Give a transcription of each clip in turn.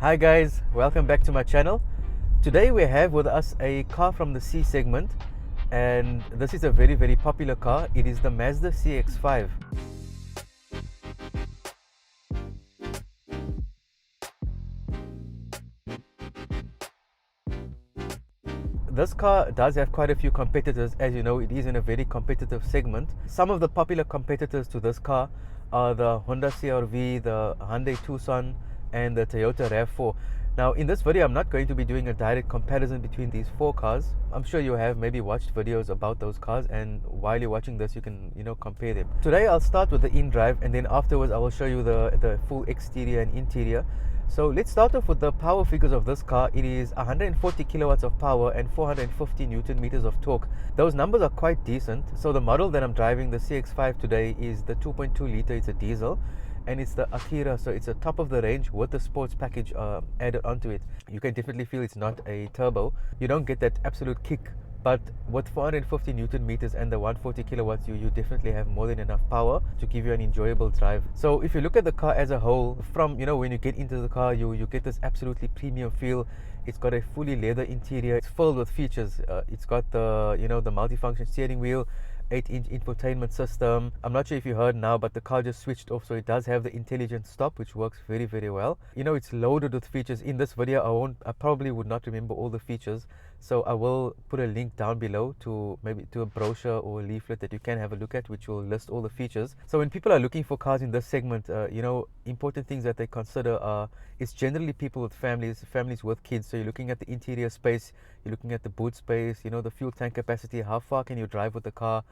Hi guys, welcome back to my channel. Today we have with us a car from the C segment, and this is a very popular car. It is the Mazda CX-5. This car does have quite a few competitors. As you know, it is in a very competitive segment. Some of the popular competitors to this car are the Honda CR-V, the Hyundai Tucson, and the Toyota RAV4. Now in this video I'm not going to be doing a direct comparison between these four cars. I'm sure you have maybe watched videos about those cars, and while you're watching this you can compare them. Today I'll start with the in-drive, and then afterwards I will show you the full exterior and interior. So let's start off with the power figures of this car. It is 140 kilowatts of power and 450 Newton meters of torque. Those numbers are quite decent. So the model that I'm driving, the CX-5 today, is the 2.2 liter. It's a diesel, and it's the Akera, so it's a top of the range with the sports package added onto it. You can definitely feel it's not a turbo. You don't get that absolute kick, but with 450 Newton meters and the 140 kilowatts, you definitely have more than enough power to give you an enjoyable drive. So if you look at the car as a whole, from when you get into the car, you get this absolutely premium feel. It's got a fully leather interior. It's filled with features. It's got the the multifunction steering wheel, 8-inch infotainment system. I'm not sure if you heard now, but the car just switched off, so it does have the intelligent stop, which works very well. It's loaded with features. In this video I probably would not remember all the features, so I will put a link down below to maybe to a brochure or a leaflet that you can have a look at, which will list all the features. So when people are looking for cars in this segment, important things that they consider are, it's generally people with families with kids. So you're looking at the interior space, you're looking at the boot space, the fuel tank capacity, how far can you drive with the car.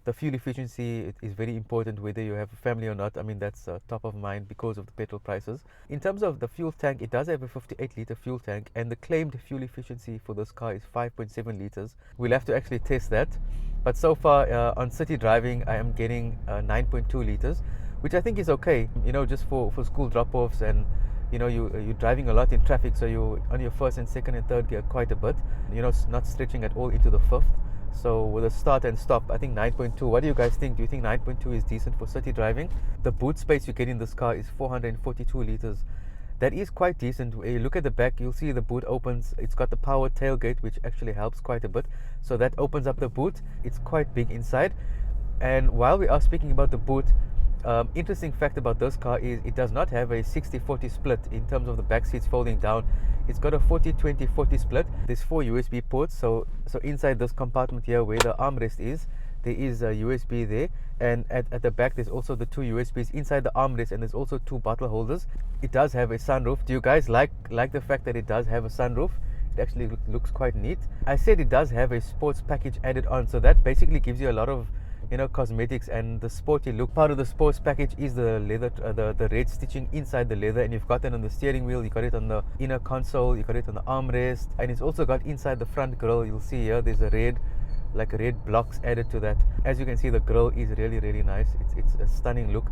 The fuel efficiency is very important, whether you have a family or not. I mean, that's top of mind because of the petrol prices. In terms of the fuel tank, it does have a 58 liter fuel tank, and the claimed fuel efficiency for this car is 5.7 liters. We'll have to actually test that, but so far on city driving I am getting 9.2 liters, which I think is okay, just for school drop-offs, and you're driving a lot in traffic, so you're on your first and second and third gear quite a bit, not stretching at all into the fifth. So with a start and stop, I think 9.2. What do you guys think? Do you think 9.2 is decent for city driving? The boot space you get in this car is 442 liters. That is quite decent. When you look at the back, you'll see the boot opens. It's got the power tailgate, which actually helps quite a bit. So that opens up the boot. It's quite big inside. And while we are speaking about the boot, interesting fact about this car is it does not have a 60-40 split in terms of the back seats folding down. It's got a 40-20-40 split. There's 4 USB ports, so inside this compartment here where the armrest is, there is a USB there, and at the back there's also the 2 USBs inside the armrest, and there's also 2 bottle holders. It does have a sunroof. Do you guys like the fact that it does have a sunroof? It actually looks quite neat. I said it does have a sports package added on, so that basically gives you a lot of cosmetics and the sporty look. Part of the sports package is the leather, the red stitching inside the leather, and you've got that on the steering wheel, you got it on the inner console, you got it on the armrest, and it's also got inside the front grille. You'll see here there's a red blocks added to that. As you can see, the grille is really nice. It's a stunning look.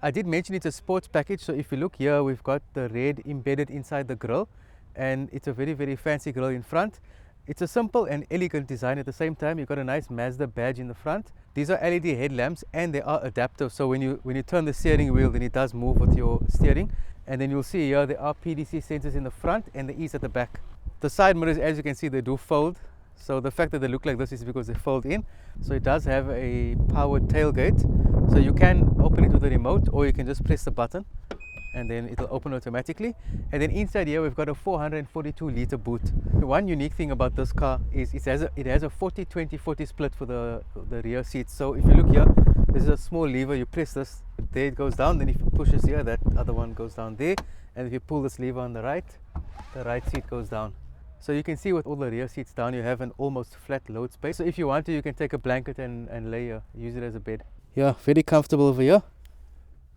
I did mention it's a sports package, so if you look here, we've got the red embedded inside the grille, and it's a very fancy grille in front. It's a simple and elegant design at the same time. You've got a nice Mazda badge in the front. These are LED headlamps, and they are adaptive, so when you turn the steering wheel, then it does move with your steering. And then you'll see here there are PDC sensors in the front, and there is at the back. The side mirrors, as you can see, they do fold. So the fact that they look like this is because they fold in. So it does have a powered tailgate, so you can open it with a remote, or you can just press the button and then it'll open automatically. And then inside here we've got a 442 liter boot. One unique thing about this car is it has a 40-20-40 split for the rear seats. So if you look here, there's a small lever, you press this, there it goes down. Then if you push this here, that other one goes down there, and if you pull this lever on the right seat goes down. So you can see with all the rear seats down, you have an almost flat load space. So if you want to, you can take a blanket and lay here, use it as a bed. Yeah, very comfortable over here.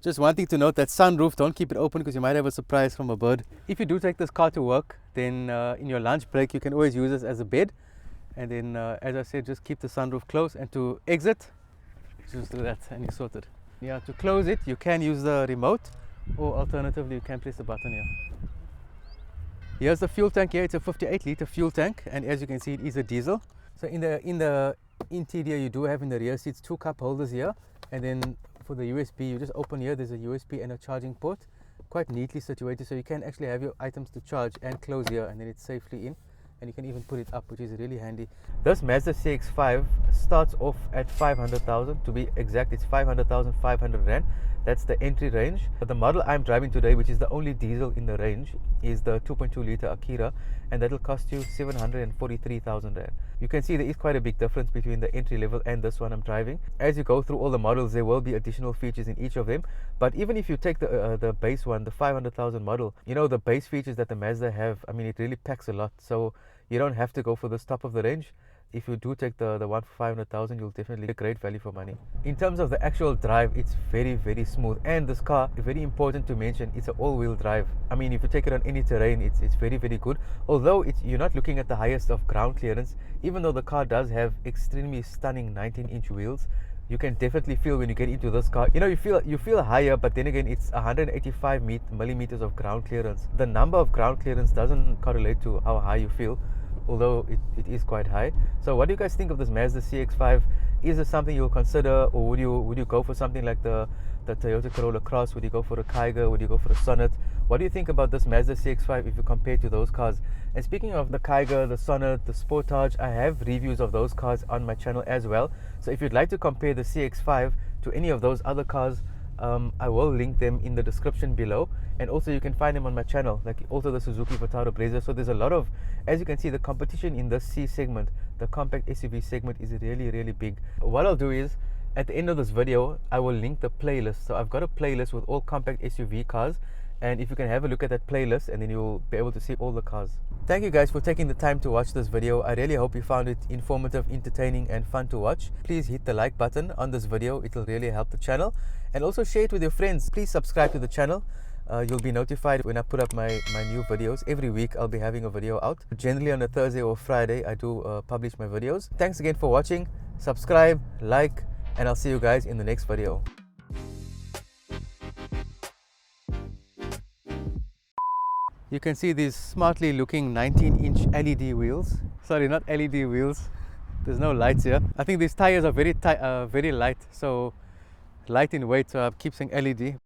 Just one thing to note, that sunroof, don't keep it open because you might have a surprise from a bird. If you do take this car to work, then in your lunch break you can always use this as a bed. And then as I said, just keep the sunroof closed, and to exit, just do that and you're sorted. Yeah, to close it you can use the remote, or alternatively you can press the button here. Here's the fuel tank here. It's a 58 liter fuel tank, and as you can see, it is a diesel. So in the interior, you do have in the rear seats 2 cup holders here, and then for the USB, you just open here, there's a USB and a charging port. quite neatly situated, so you can actually have your items to charge and close here, and then it's safely in, and you can even put it up, which is really handy. This Mazda CX-5 starts off at 500,000. To be exact, it's 500,500 Rand. That's the entry range. But the model I'm driving today, which is the only diesel in the range, is the 2.2 liter Akera, and that'll cost you 743,000 Rand. You can see there is quite a big difference between the entry level and this one I'm driving. As you go through all the models, there will be additional features in each of them. But even if you take the base one, the 500,000 model, you know, the base features that the Mazda have, I mean, it really packs a lot. So you don't have to go for this top of the range. If you do take the one for 500,000, you'll definitely get great value for money. In terms of the actual drive, it's very smooth. And this car, very important to mention, it's an all-wheel drive. I mean, if you take it on any terrain, it's very good. Although you're not looking at the highest of ground clearance, even though the car does have extremely stunning 19-inch wheels, you can definitely feel when you get into this car, you know, you feel higher, but then again, it's 185 millimeters of ground clearance. The number of ground clearance doesn't correlate to how high you feel, although it is quite high. So what do you guys think of this Mazda CX-5? Is this something you'll consider, or would you go for something like the Toyota Corolla Cross? Would you go for a Kiger? Would you go for a Sonnet? What do you think about this Mazda CX-5 if you compare to those cars? And speaking of the Kiger, the Sonnet, the Sportage, I have reviews of those cars on my channel as well. So if you'd like to compare the CX-5 to any of those other cars, I will link them in the description below, and also you can find them on my channel, like also the Suzuki Vitara Brezza. So there's a lot of, as you can see, the competition in this C segment, the compact SUV segment, is really big. What I'll do is, at the end of this video, I will link the playlist. So I've got a playlist with all compact SUV cars, and if you can have a look at that playlist, and then you'll be able to see all the cars. Thank you guys for taking the time to watch this video. I really hope you found it informative, entertaining and fun to watch. Please hit the like button on this video. It will really help the channel, and also share it with your friends. Please subscribe to the channel. You'll be notified when I put up my new videos. Every week I'll be having a video out. Generally on a Thursday or Friday I do publish my videos. Thanks again for watching. Subscribe, like, and I'll see you guys in the next video. You can see these smartly looking 19-inch LED wheels. Sorry, not LED wheels. There's no lights here. I think these tires are very light, so light in weight, so I keep saying LED.